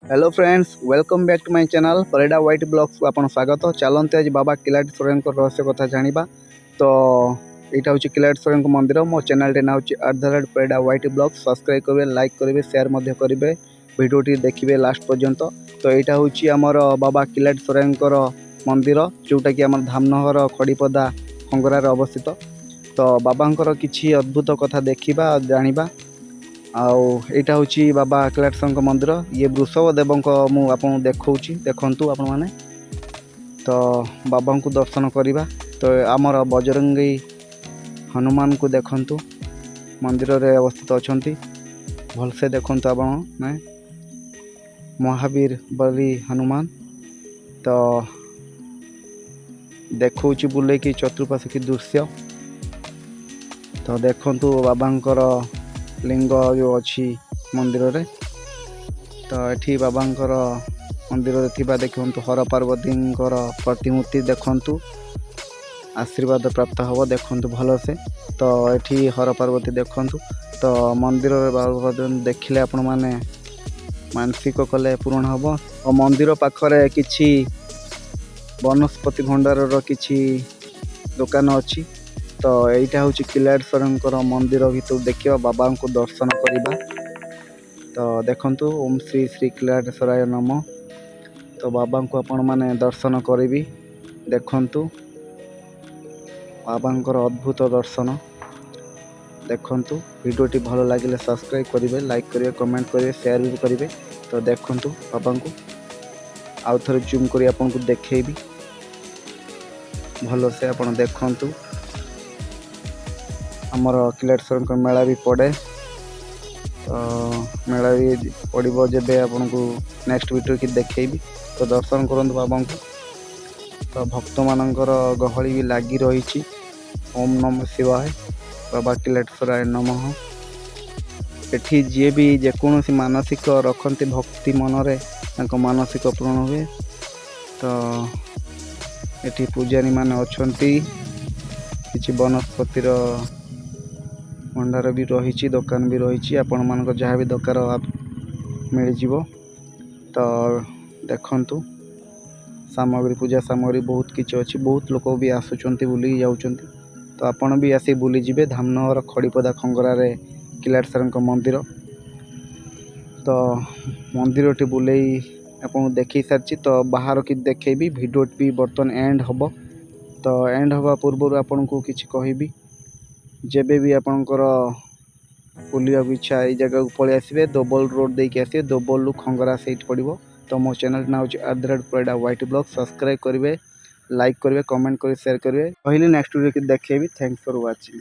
Hello friends, welcome back to my channel परेडा white blogs को आपन स्वागत। चलते आज बाबा किलाटेश्वरन को रहस्य कथा जानिबा। तो यहाँ हूँ किलाटेश्वरन मंदिर। मो चैनल ना हूँ @ व्हाइट ब्लॉग्स। सब्सक्राइब करेंगे, लाइक करेंगे, शेयर करेंगे, वीडियोटी देखिए लास्ट पर्यंत। तो यहाँ हूँ आमर बाबा किलाटेश्वरन मंदिर, जोटा कि आम धामनगर खड़ीपदा खंगरार अवस्थित। तो बाबा किसी अद्भुत कथा देखा जानिबा। आईटा हूँ बाबा किलाटेश्वर मंदिर। ये वृषभ देव मुझे देखी देखु आपण मैंने। तो बाबा को दर्शन करवा। तो आमर बजरंगी हनुमान को देखु मंदिर रे अवस्थित अच्छा भलसे देखु आपण मैं महावीर बली हनुमान। तो देखु बुले कि चतुर्पाश की दृश्य। तो देखु बाबांकर लिंग जो अच्छी मंदिर रे। तो ये बाबांकर मंदिर रे देखु हर पार्वती प्रतिमूर्ति देखु आशीर्वाद प्राप्त हम देखु भल से। तो ये हर पार्वती देखु। तो मंदिर बाबा देखिले आपण माने मानसिक कले पूर्ण हम। और मंदिर पाखरे किछि वनस्पति भंडार किछि दुकान अच्छी। तो यहाँ हूँ किलाटेश्वर मंदिर भीतर देखा बाबा को दर्शन करवा। तो देखंतु ओम श्री श्री किलाटेश्वराय नमः। तो बाबा को आपण माने दर्शन करी देखंतु बाबा अद्भुत दर्शन देखंतु। वीडियोटी भल लगे सब्सक्राइब करेंगे, लाइक करेंगे, कमेंट करेंगे, शेयर भी करेंगे। तो देखंतु बाबा को आउ थे जूम कर आपन को देखेबी भल से। आप देखंतु आमर किलाटेश्वर मेला भी पड़े। तो मेला भी पड़ो जब आपन को नेक्स्ट वीडियो की देखेबी। तो दर्शन करंतु बाबा को। तो भक्त मानकर गहली भी लगी रही। ओम नमः शिवाय, बाबा किलाटेश्वराय नमः। एठी जी भी जेकोसी मानसिक रखते भक्ति मनरे मानसिक पूर्ण हुए। तो एठी पूजारी माने अछंती। किछि वनस्पतिर भंडार भी रही, दुकान भी रही। आपण मान जहाँ भी दरकार मिल जिवो। तो देखंतु सामग्री पूजा सामग्री बहुत किछि अछि। बहुत लोक भी आसुचंती बुली जाउचंती। तो आपण भी आसी बुली जिवे धामनगर खड़ीपदा खंगरार किलाटेश्वर मंदिर। तो मंदिरटी बुले आपन देखी सारी। तो बाहर कि देखेबी वीडियो भी बर्तन एंड हम। तो एंड हवा पूर्व आपन को किछि कहबी, जेबे भी आपणकर बुलिया इच्छा ये जगह को पलि आसबे दोबल रोड देके आसबे। दोबल रु खंगरा सेट पड़ो। तो मो चैनल ना हूँ @ व्हाइट ब्लॉग। सब्सक्राइब करेंगे, लाइक करेंगे, कमेंट करेंगे, शेयर करेंगे। कहली नेक्स्ट वीडियो की देखेबी। Thanks for watching.